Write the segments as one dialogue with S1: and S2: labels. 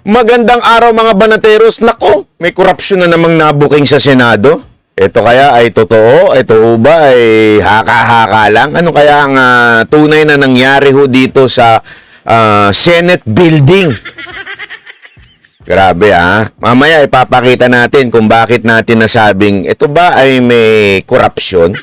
S1: Magandang araw mga banateros. Nako, may korupsyon na namang nabuking sa Senado. Ito kaya ay totoo? Ito ba ay haka-haka lang? Ano kaya ang tunay na nangyari ho dito sa Senate building? Grabe Mamaya ipapakita natin kung bakit natin nasabing ito ba ay may korupsyon.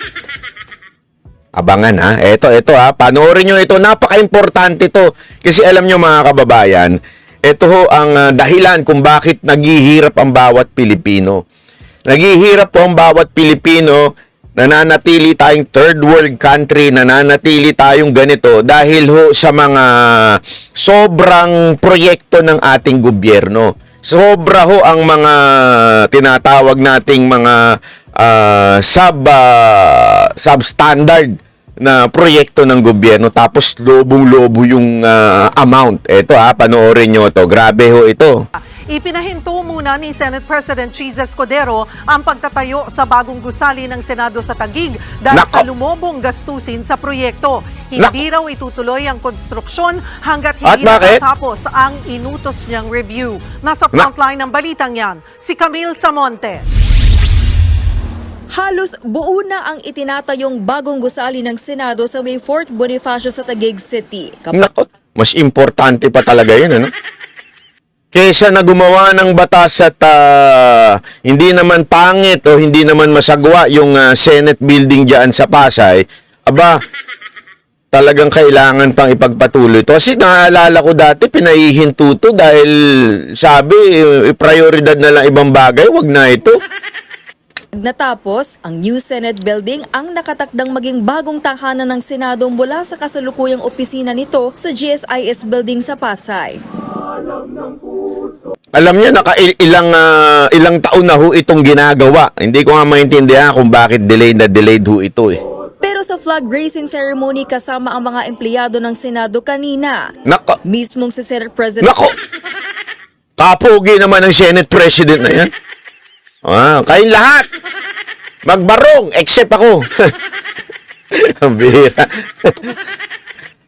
S1: Abangan Ito panoorin nyo ito. Napaka-importante to. Kasi alam nyo mga kababayan, ito ho ang dahilan kung bakit naghihirap ang bawat Pilipino. Naghihirap po ang bawat Pilipino, nananatili tayong third world country, nananatili tayong ganito dahil ho sa mga sobrang proyekto ng ating gobyerno. Sobra ho ang mga tinatawag nating mga substandard na proyekto ng gobyerno, tapos lobong-lobo yung amount. Ito panoorin nyo to. Grabe ho ito.
S2: Ipinahinto muna ni Senate President Cheese Escudero ang pagtatayo sa bagong gusali ng Senado sa Taguig dahil sa lumobong gastusin sa proyekto. Hindi raw itutuloy ang konstruksyon hanggat hindi natapos ang inutos niyang review. Nasa frontline ng balitang yan, si Camille Samonte.
S3: Halos buo na ang itinatayong bagong gusali ng Senado sa may Fort Bonifacio sa Taguig City.
S1: Nako, mas importante pa talaga yun, kaysa na gumawa ng batas at hindi naman pangit o hindi naman masagwa yung Senate building dyan sa Pasay, talagang kailangan pang ipagpatuloy ito. Kasi naaalala ko dati, pinahihinto to dahil sabi, prioridad na lang ibang bagay, wag na ito.
S3: Natapos, ang new Senate building ang nakatakdang maging bagong tahanan ng Senado mula sa kasalukuyang opisina nito sa GSIS building sa Pasay.
S1: Alam niyo, ilang taon na ho itong ginagawa. Hindi ko nga maintindihan kung bakit delayed ho ito
S3: Pero sa flag raising ceremony kasama ang mga empleyado ng Senado kanina, mismong si Senate President...
S1: Kapogi naman ang Senate President na yan. Kayong lahat, magbarong, except ako. Ang bihira.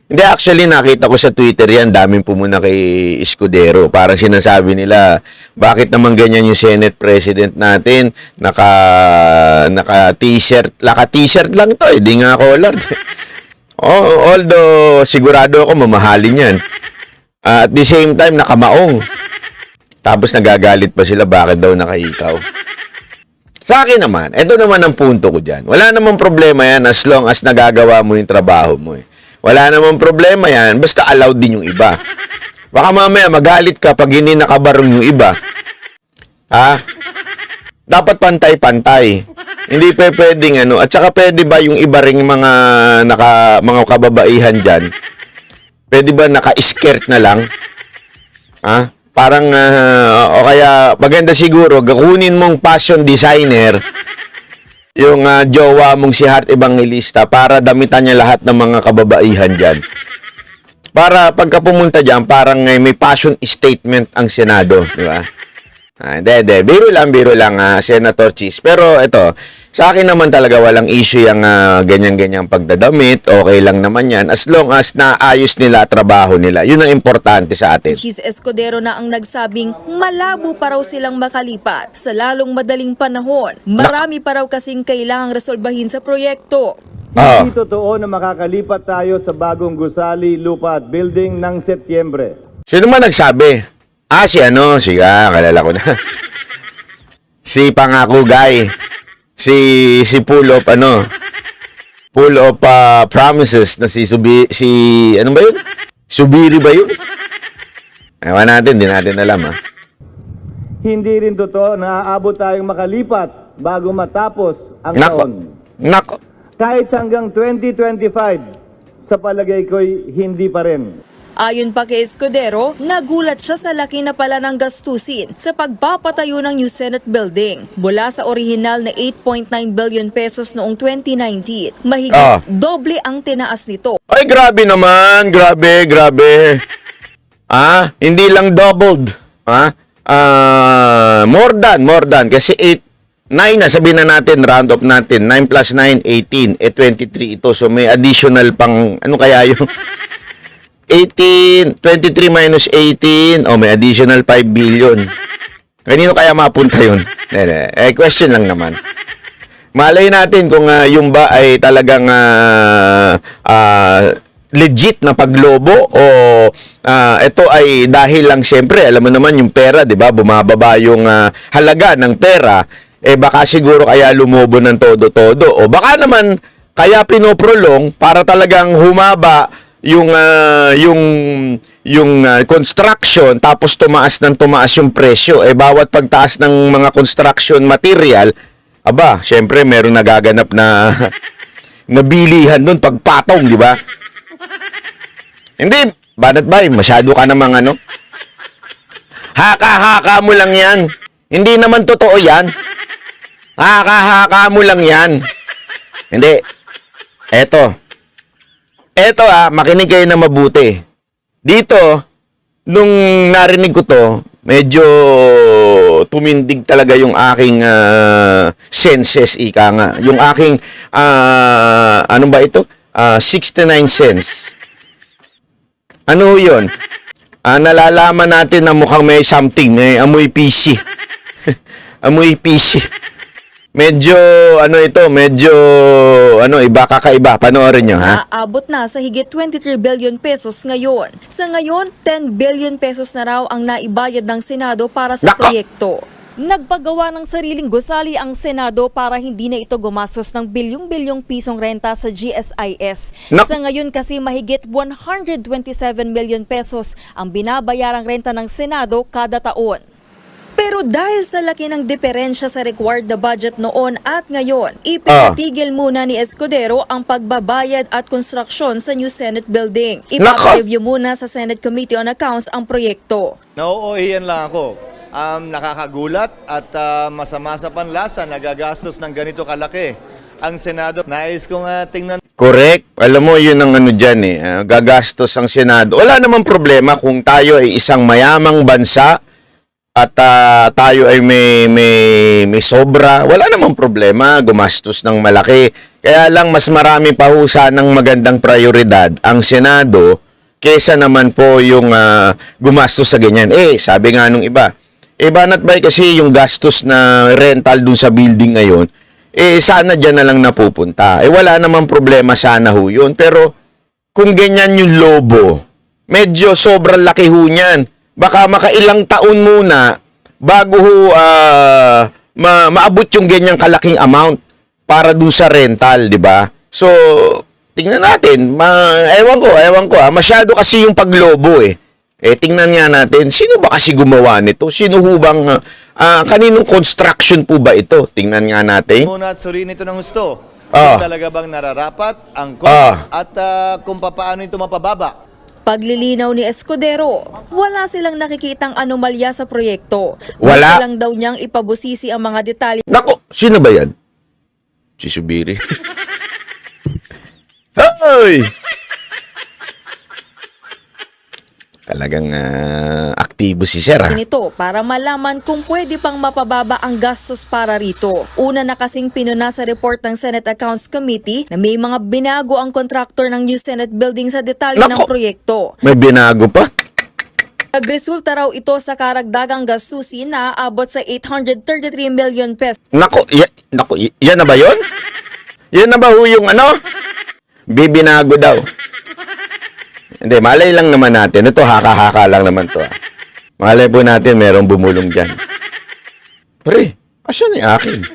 S1: Hindi, actually, nakita ko sa Twitter yan, daming pumuna kay Escudero. Parang sinasabi nila, bakit naman ganyan yung Senate President natin? Naka-t-shirt lang to, di nga collar. Although, sigurado ako mamahalin yan. At the same time, nakamaong. Tapos nagagalit pa sila, bakit daw nakahikaw? Sa akin naman, ito naman ang punto ko dyan. Wala namang problema yan as long as nagagawa mo yung trabaho mo. Wala namang problema yan, basta allowed din yung iba. Baka mamaya magalit ka pag hindi nakabarong yung iba. Dapat pantay-pantay. Hindi pwedeng At saka pwede ba yung iba ring mga kababaihan dyan? Pwede ba naka-skirt na lang? Parang, o kaya, maganda siguro, kunin mong fashion designer, yung jowa mong si Heart Evangelista, para damitan niya lahat ng mga kababaihan dyan. Para pagka pumunta dyan, parang may fashion statement ang Senado, di ba? Hindi, biro lang, Senator Cheese. Pero ito, sa akin naman talaga walang issue yung ganyan-ganyang pagdadamit. Okay lang naman yan. As long as naayos nila trabaho nila. Yun ang importante sa atin.
S3: Cheese Escudero na ang nagsabing malabo pa raw silang makalipat sa lalong madaling panahon. Marami pa raw kasing kailangang resolbahin sa proyekto.
S4: Hindi totoo na makakalipat tayo sa bagong gusali, lupa at building ng Setyembre.
S1: Sino man nagsabi? Kalala ko na. Si Pangako Guy. Si full of promises na ano ba yun? Subiri ba yun? Ewan natin, di natin alam
S4: Hindi rin totoo na aabot tayong makalipat bago matapos ang taon. Kahit hanggang 2025, sa palagay ko'y hindi pa rin.
S3: Ayon pa kay Escudero, nagulat siya sa laki na pala ng gastusin sa pagpapatayo ng new Senate building. Mula sa orihinal na 8.9 billion pesos noong 2019, mahigit doble ang tinaas nito.
S1: Ay, grabe naman. Grabe. Hindi lang doubled. More than. Kasi 9 na, sabihin na natin, round up natin. 9 plus 9, 18. 23 ito. So may additional pang, ano kaya yung... 23 minus 18, may additional 5 billion. Kanino kaya mapunta yun? Question lang naman. Malay natin kung yung ba ay talagang legit na paglobo o ito ay dahil lang siyempre, alam mo naman yung pera, 'di ba? Bumababa yung halaga ng pera, baka siguro kaya lumobo ng todo-todo o baka naman kaya pinoprolong para talagang humaba yung construction tapos tumaas yung presyo. Bawat pagtaas ng mga construction material, syempre meron nagaganap na nabilihan doon pagpatong, di ba? Hindi, Banat Bay, masyado ka namang haka-haka mo lang yan. Hindi naman totoo yan. Haka-haka mo lang yan. Hindi. Eto makinig kayo na mabuti. Dito, nung narinig ko to, medyo tumindig talaga yung aking senses, ika nga. Yung aking, ano ba ito? 69 cents. Ano yun? Nalalaman natin na mukhang may something, may amoy PC. Amoy PC. Medyo, iba kakaiba. Panoorin nyo, ha?
S3: Aabot na sa higit 23 billion pesos ngayon. Sa ngayon, 10 billion pesos na raw ang naibayad ng Senado para sa
S1: Nako!
S3: proyekto. Nagpagawa ng sariling gusali ang Senado para hindi na ito gumastos ng bilyong-bilyong pisong renta sa GSIS. Sa ngayon kasi mahigit 127 million pesos ang binabayarang renta ng Senado kada taon. Pero dahil sa laki ng diferensya sa required na budget noon at ngayon, ipinatigil muna ni Escudero ang pagbabayad at konstruksyon sa new Senate building. Ipa-review muna sa Senate Committee on Accounts ang proyekto.
S5: Nauuhiyan lang ako. Nakakagulat at masama sa panlasa, nagagastos ng ganito kalaki. Ang Senado, nais kong tingnan.
S1: Correct. Alam mo, yun ang dyan gagastos ang Senado. Wala namang problema kung tayo ay isang mayamang bansa at tayo ay may sobra. Wala namang problema, gumastos ng malaki. Kaya lang mas marami pa ho sanang magandang prioridad ang Senado kesa naman po yung gumastos sa ganyan. Sabi nga nung iba, Banat Bay, kasi yung gastos na rental dun sa building ngayon, sana dyan na lang napupunta. Wala namang problema sana ho yun. Pero kung ganyan yung lobo, medyo sobrang laki ho niyan. Baka makailang taon muna bago ho maabot yung ganyang kalaking amount para dun sa rental, di ba? So, tingnan natin. Ewan ko. Masyado kasi yung paglobo tingnan nga natin, sino ba kasi gumawa nito? Sino ho bang, kaninong construction po ba ito? Tingnan nga natin.
S5: Muna at suriin ito ng gusto. Kung talaga bang nararapat ang cost at kung paano ito mapababa.
S3: Paglilinaw ni Escudero, wala silang nakikitang anomalya sa proyekto.
S1: Wala.
S3: Gusto lang daw niyang ipabusisi ang mga detalye.
S1: Nako, sino ba yan? Si Subiri. Hoy! Talagang aktibo si Sir, ha?
S3: Nito para malaman kung pwede pang mapababa ang gastos para rito. Una na kasing pinuna sa report ng Senate Accounts Committee na may mga binago ang contractor ng new Senate building sa detalye ng proyekto.
S1: May binago pa?
S3: Nagresulta raw ito sa karagdagang gastusin na aabot sa 833 million pesos.
S1: Nako, yan na ba yun? Yan na ba ho yung bibinago daw? Hindi, malay lang naman natin. Ito, haka-haka lang naman to. Malay po natin, merong bumulong dyan. Pre, asan yung akin?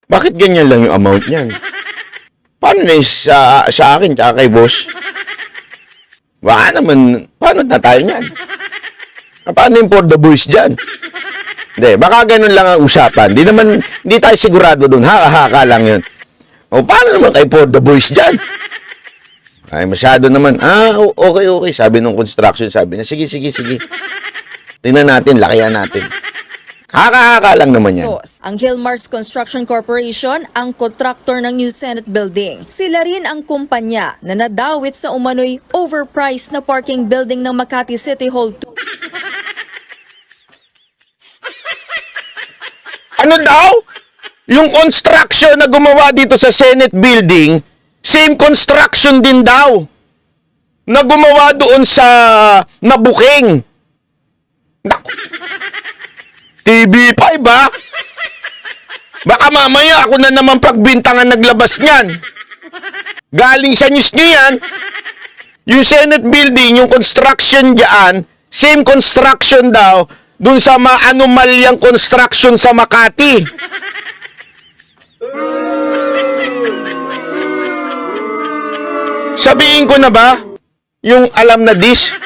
S1: Bakit ganyan lang yung amount niyan? Paano na sa akin, tsaka kay boss? Baka naman, paano na tayo niyan? Paano yung for the boys dyan? Hindi, baka ganun lang ang usapan. Hindi tayo sigurado dun. Haka-haka lang yun. O, paano naman kay for the boys dyan? Ay, masyado naman. Okay. Sabi nung construction, sabi niya, sige. Tingnan natin, lakihan natin. Haka-haka lang naman yan.
S3: Ang Hillmars Construction Corporation ang kontraktor ng new Senate building. Sila rin ang kumpanya na nadawit sa umano'y overpriced na parking building ng Makati City Hall 2.
S1: Ano daw? Yung construction na gumawa dito sa Senate building, same construction din daw. na gumawa doon sa Nabuking. Naku. TV5 ba? Baka mamaya ako na naman pagbintangan naglabas niyan. Galing sa news niyo yan. Yung Senate building, yung construction diyan, same construction daw dun sa maanomalyang construction sa Makati. Sabihin ko na ba yung alam na this?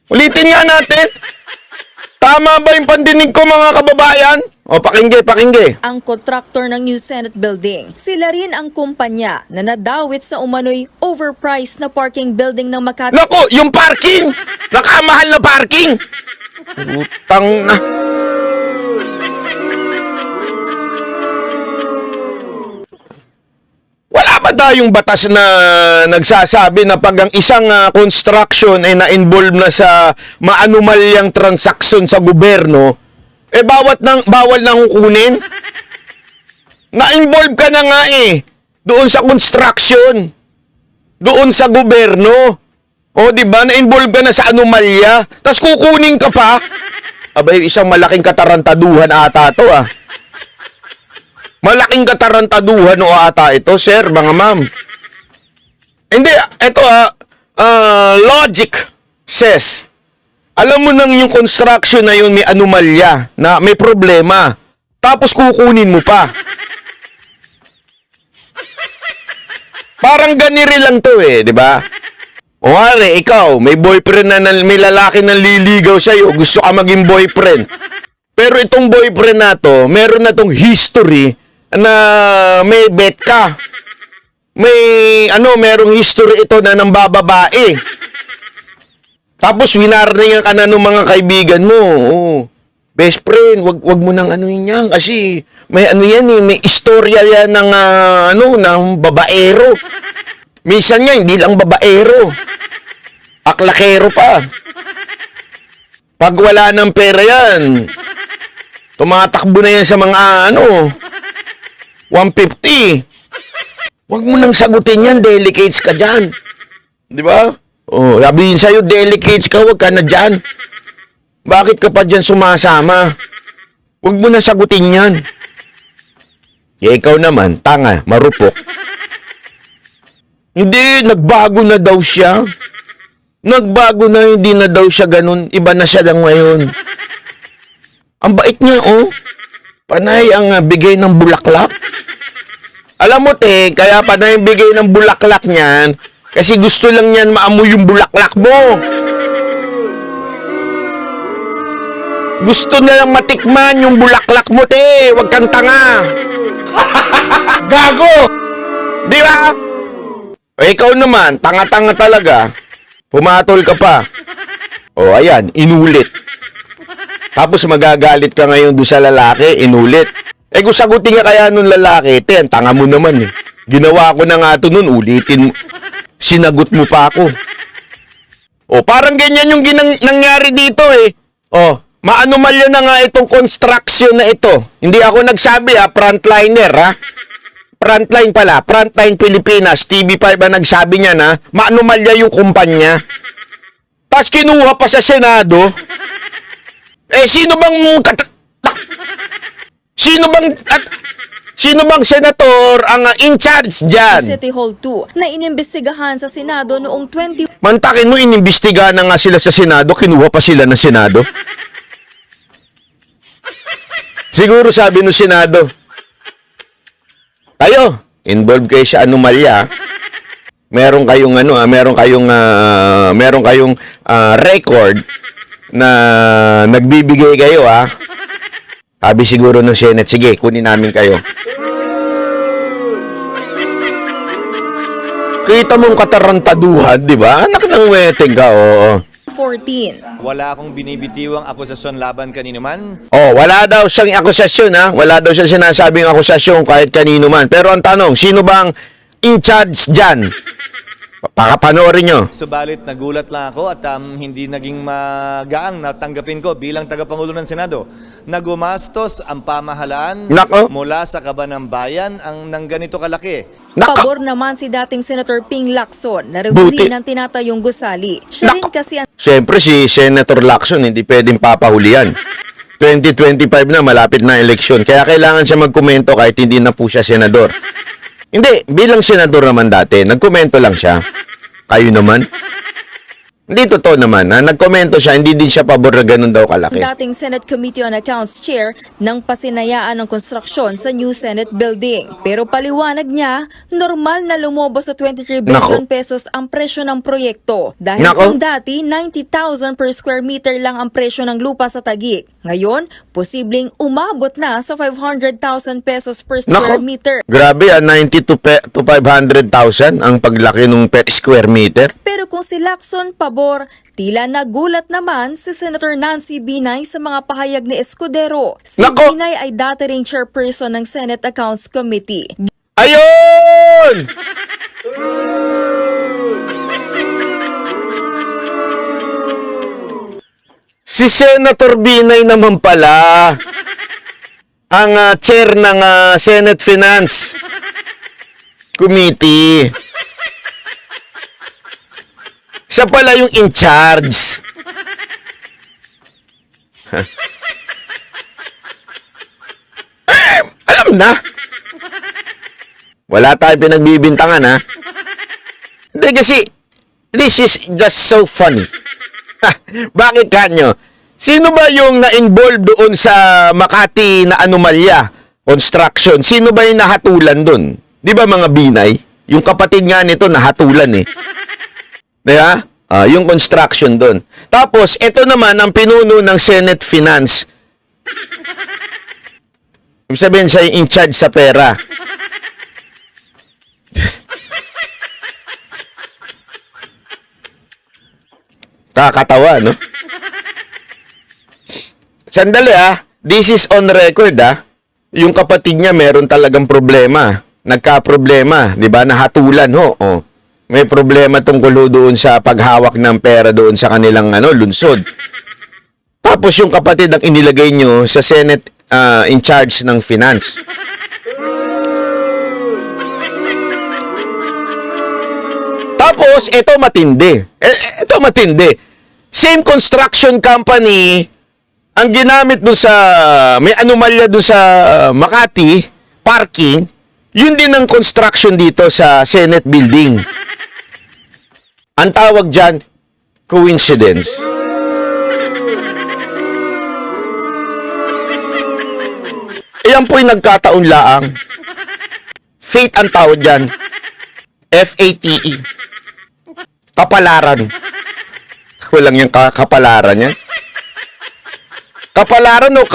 S1: Ulitin nga natin. Tama ba yung pandinig ko, mga kababayan? O, pakingge.
S3: Ang kontraktor ng new Senate building, sila rin ang kumpanya na nadawit sa umano'y overpriced na parking building ng Makati.
S1: Naku, yung parking! Nakamahal na parking! Utang na. Wala ba tayong batas na nagsasabi na pag ang isang construction ay na-involve na sa maanumalyang transaksyon sa gobyerno, bawal nang kunin? Na-involve ka na nga doon sa construction, doon sa gobyerno. O, di ba? Na-involve ka na sa anomalya, tas kukunin ka pa. Abay, isang malaking katarantaduhan ata to, Malaking katarantaduhan o ata ito, sir, mga ma'am. Hindi, ito logic says, alam mo nang yung construction na yun may anomalya, na may problema, tapos kukunin mo pa. Parang ganiri lang to di ba? O nga ikaw, may boyfriend na, may lalaki na liligaw sa'yo, gusto ka maging boyfriend. Pero itong boyfriend na to, meron na tong history na may bet ka. Merong history ito na ng bababae. Tapos winarningan ka na ng mga kaibigan mo. Best friend, wag mo nang yan kasi may may istorya yan ng ng babaero. Minsan nga hindi lang babaero. Aklakero pa. Pag wala ng pera yan, tumatakbo na yan sa mga 150. Huwag mo nang sagutin yan, delicates ka dyan. Di ba? Sabihin sa'yo, delicates ka, huwag ka na dyan. Bakit ka pa dyan sumasama? Huwag mo na sagutin yan. Ikaw naman, tanga, marupok. Hindi, nagbago na daw siya. Nagbago na, hindi na daw siya ganun. Iba na siya lang ngayon. Ang bait niya, Panay ang bigay ng bulaklak. Alam mo, kaya panay ang bigay ng bulaklak niyan kasi gusto lang niyan maamoy yung bulaklak mo. Gusto na lang matikman yung bulaklak mo, Huwag kang tanga. Gago! Di ba? Ikaw naman, tanga-tanga talaga. Pumatol ka pa. Ayan, inulit. Tapos magagalit ka ngayon doon sa lalaki, inulit. Kung sagutin nga kaya nung lalaki, ang tanga mo naman Ginawa ko na nga ito nun, ulitin mo. Sinagot mo pa ako. Parang ganyan yung nangyari dito maanomalya na nga itong construction na ito. Hindi ako nagsabi frontliner Frontline pala, Frontline Pilipinas, TV5 ang nagsabi niya na maanomalya yung kumpanya. Tapos kinuha pa sa Senado. Sino bang senator ang in charge dyan?
S3: City Hall 2 na inimbestigahan sa Senado noong 20...
S1: Mantakin mo, inimbestigahan na nga sila sa Senado, kinuha pa sila ng Senado. Siguro sabi ng Senado, kayo, involved kayo sa anomalya. Meron kayong record na nagbibigay kayo Sabi siguro ng Senate, sige, kunin namin kayo. Kita mong katarantaduhan, di ba? Anak ng weteng ka,
S3: 14.
S5: Wala akong binibitiwang akusasyon laban kanino man.
S1: Wala daw siyang akusasyon, Wala daw siyang sinasabing akusasyon kahit kanino man. Pero ang tanong, sino bang in charge dyan? Pakapanoorin nyo.
S5: Subalit nagulat lang ako at hindi naging magaang natanggapin ko bilang tagapangulo ng Senado na gumastos ang pamahalaan
S1: Nako.
S5: mula sa kaban ng bayan ang ng ganito kalaki.
S3: Pabor naman si dating Senator Ping Lacson na
S1: Buti.
S3: reviewin ang tinatayong gusali. Siya rin kasi ang
S1: Siyempre si Senator Lacson hindi pwedeng papahulian. 2025 na, malapit na eleksyon. Kaya kailangan siya magkomento kahit hindi na po siya senador. Hindi, bilang senador naman dati, nagkomento lang siya. Kayo naman. Hindi totoo naman, ha? Nagkomento siya, hindi din siya pabor na ganun daw kalaki.
S3: dating Senate Committee on Accounts Chair ng pasinayaan ng konstruksyon sa new Senate building. Pero paliwanag niya, normal na lumobo sa 23 billion
S1: Nako.
S3: pesos ang presyo ng proyekto. Dahil
S1: Nako.
S3: kung dati, 90,000 per square meter lang ang presyo ng lupa sa Taguig. Ngayon, posibleng umabot na sa 500,000 pesos per square
S1: Nako,
S3: meter.
S1: grabe, 90 to 500,000 ang paglaki ng per square meter.
S3: Pero kung si Lacson pabor, tila nagulat naman si Senator Nancy Binay sa mga pahayag ni Escudero. Si
S1: Nako!
S3: Binay ay dati ring chairperson ng Senate Accounts Committee.
S1: Ayun! Si Senator Binay naman pala ang chair ng Senate Finance Committee. Siya pala yung in charge. Alam na. Wala tayong pinagbibintangan, ha? Hindi kasi, this is just so funny. Bakit kanyo? Sino ba yung na-involve doon sa Makati na anomalya, construction? Sino ba yung nahatulan doon? Di ba mga Binay? Yung kapatid nga nito nahatulan eh. Diba? Yung construction doon. Tapos, ito naman ang pinuno ng Senate Finance. Ibig sabihin siya yung in charge sa pera. Kakatawa, no? Sandali this is on record Yung kapatid niya meron talagang problema. Nagka-problema, 'di ba? Nahatulan ho. Oh. May problema tungkol ho doon sa paghawak ng pera doon sa kanilang lungsod. Tapos yung kapatid ang inilagay nyo sa Senate in charge ng finance. Tapos, ito matindi. Ito matindi. Same construction company ang ginamit doon sa may anomalya doon sa Makati parking, yun din ang construction dito sa Senate building. Ang tawag dyan, coincidence. Iyan po'y nagkataon laang. Fate ang tawag dyan. F-A-T-E. Kapalaran. Walang yung kapalaran yan. Kapalaran o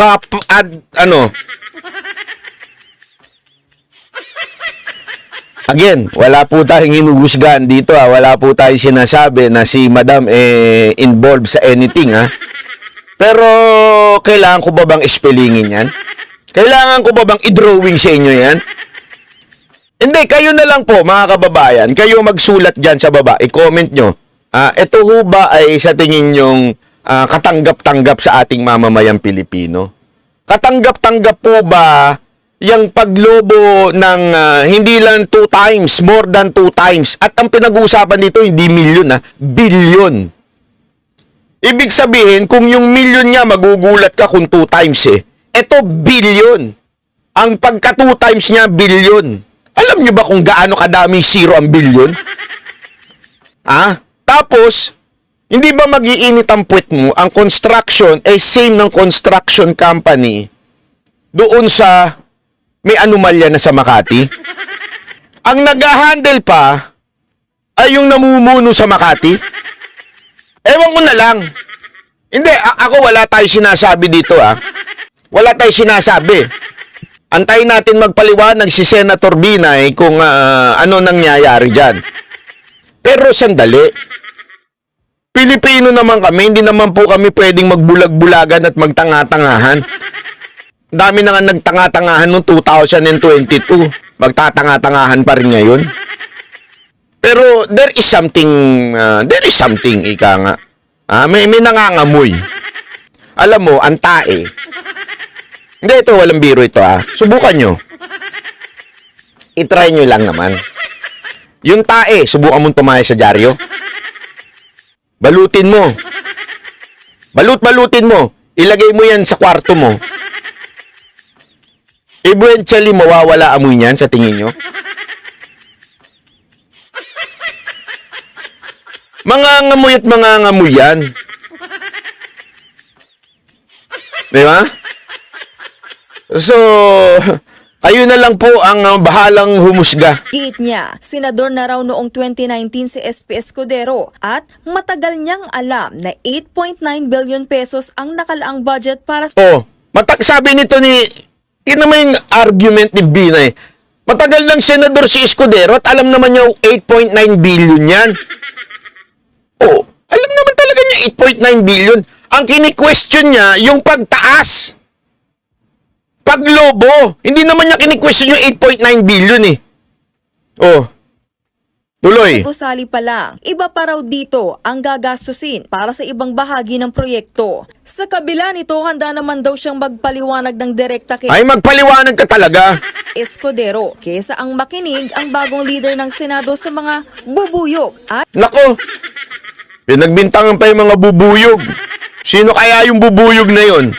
S1: Again, wala po tayong hinuhusgahan dito Wala po tayong sinasabi na si Madam involved sa anything Pero kailangan ko ba bang ispellingin yan? Kailangan ko ba bang i-drawing sa inyo yan? Hindi, kayo na lang po mga kababayan. Kayo magsulat dyan sa baba. I-comment nyo. Ito ho ba ay sa tingin nyong katanggap-tanggap sa ating mamamayang Pilipino? Katanggap-tanggap po ba yung paglobo ng hindi lang 2 times, more than 2 times? At ang pinag-uusapan dito, hindi milyon bilyon. Ibig sabihin, kung yung milyon niya, magugulat ka kung 2 times Ito, bilyon. Ang pagka 2 times niya, bilyon. Alam niyo ba kung gaano kadaming zero ang bilyon? Tapos, hindi ba mag-iinit ang puwet mo? Ang construction ay same ng construction company doon sa may anomalya na sa Makati. Ang nag-handle pa ay yung namumuno sa Makati. Ewan ko na lang. Hindi, ako wala tayo sinasabi dito Wala tayo sinasabi. Antayin natin magpaliwanag si Senator Binay kung ano nangyayari dyan. Pero sandali. Pilipino naman kami, hindi naman po kami pwedeng magbulag-bulagan at magtanga-tangahan. Dami na nga nagtanga-tangahan noong 2022. Magtatanga-tangahan pa rin ngayon. Pero there is something, ika nga. May nangangamoy. Alam mo, ang tae. Hindi, ito, walang biro ito Subukan nyo. I-try nyo lang naman. Yung tae, subukan mong tumaya sa dyaryo. Balutin mo. Balutin mo. Ilagay mo yan sa kwarto mo. Eventually, mawawala amoy niyan sa tingin nyo. Mangangamoy at mangangamoy yan. Di ba? So, kayo na lang po ang bahalang humusga.
S3: Giit niya, senador na raw noong 2019 si SP Escudero at matagal niyang alam na 8.9 billion pesos ang nakalaang budget para sa...
S1: Sabi nito yun naman yung argument ni Binay. Matagal ng senador si Escudero at alam naman niya 8.9 billion yan. Alam naman talaga niya 8.9 billion. Ang kini-question niya, yung pagtaas. Paglobo. Hindi naman niya kini-question yung 8.9 billion Tuloy.
S3: Gusali pa lang, iba pa raw dito ang gagastusin para sa ibang bahagi ng proyekto. Sa kabila nito, handa naman daw siyang magpaliwanag ng direkta kay
S1: Ay, magpaliwanag ka talaga.
S3: Escudero kesa ang makinig ang bagong leader ng Senado sa mga bubuyog at
S1: Nako, pinagbintangan pa yung mga bubuyog. Sino kaya yung bubuyog na yun?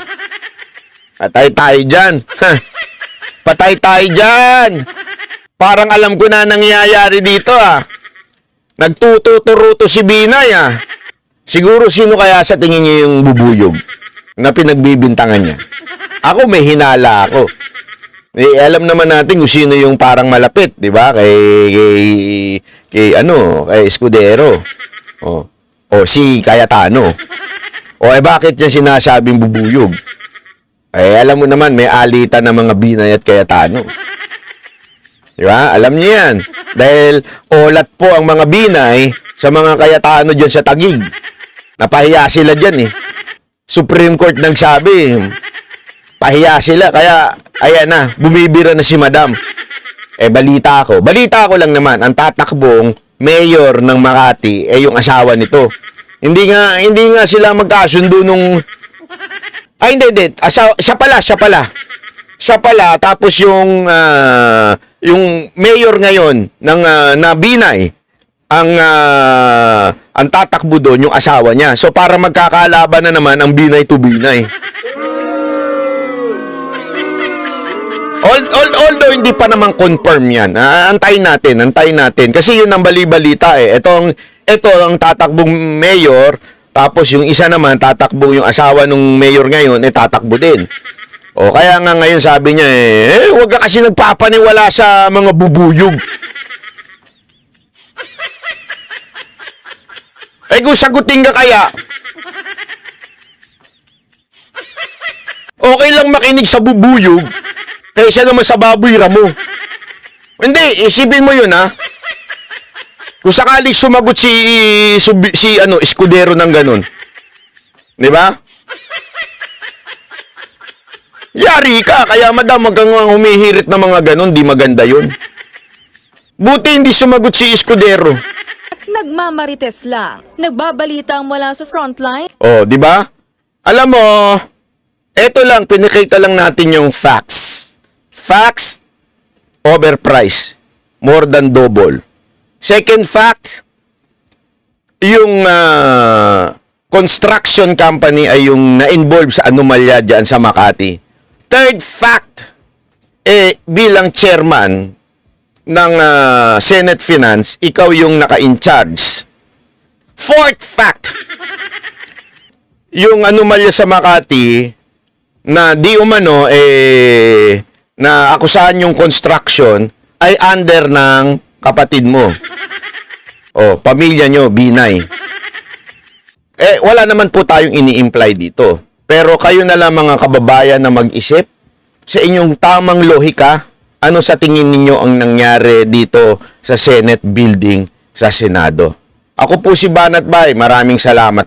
S1: Patay tayo dyan. Patay tayo dyan. Parang alam ko na nangyayari dito Nagtuturuto si Binay Siguro sino kaya sa tingin niyo yung bubuyog na pinagbibintangan niya? Ako may hinala ako. Alam naman natin kung sino yung parang malapit, di ba? Kay Escudero. O si Cayetano. Bakit niya sinasabing bubuyog? Alam mo naman, may alitan ng mga Binay at Cayetano. Di ba? Alam niyo yan. Dahil olat po ang mga Binay sa mga Cayetano dyan sa Taguig. Napahiya sila dyan Supreme Court nagsabi, pahiya sila. Kaya, ayan na, bumibira na si Madam. Balita ko lang naman, ang tatakbong mayor ng Makati yung asawa nito. Hindi nga sila magkasundo nung... hindi. Siya pala, tapos yung mayor ngayon ng na Binay, ang tatakbo doon yung asawa niya. So para magkakalaban na naman ang Binay to Binay. Although hindi pa naman confirm yan. Antayin natin. Kasi yun ang bali-balita Ito ang tatakbong mayor, tapos yung isa naman tatakbo yung asawa ng mayor ngayon tatakbo din. Kaya nga ngayon sabi niya huwag ka kasi nagpapaniwala sa mga bubuyog. Kung sagutin ka kaya, okay lang makinig sa bubuyog kaysa naman sa baboy ramo. Hindi, isipin mo yun Kung sakaling sumagot si Escudero ng ganun. Di ba? Yari ka, kaya madam, wag kang humihirit na mga ganun, di maganda yun. Buti hindi sumagot si Escudero.
S3: nagmamarites lang. Nagbabalita mula sa frontline.
S1: Di ba? Alam mo, eto lang, pinikita lang natin yung facts. Facts, overpriced. More than double. Second fact, yung construction company ay yung na-involve sa anomalya dyan sa Makati. Third fact, bilang chairman ng Senate Finance, ikaw yung naka-in charge. Fourth fact, yung anomalya sa Makati na di umano na akusahan yung construction ay under ng kapatid mo. Pamilya nyo, Binay. Wala naman po tayong ini-imply dito. Pero kayo na lang mga kababayan na mag-isip sa inyong tamang lohika, ano sa tingin ninyo ang nangyari dito sa Senate building sa Senado. Ako po si Banat Bay, maraming salamat.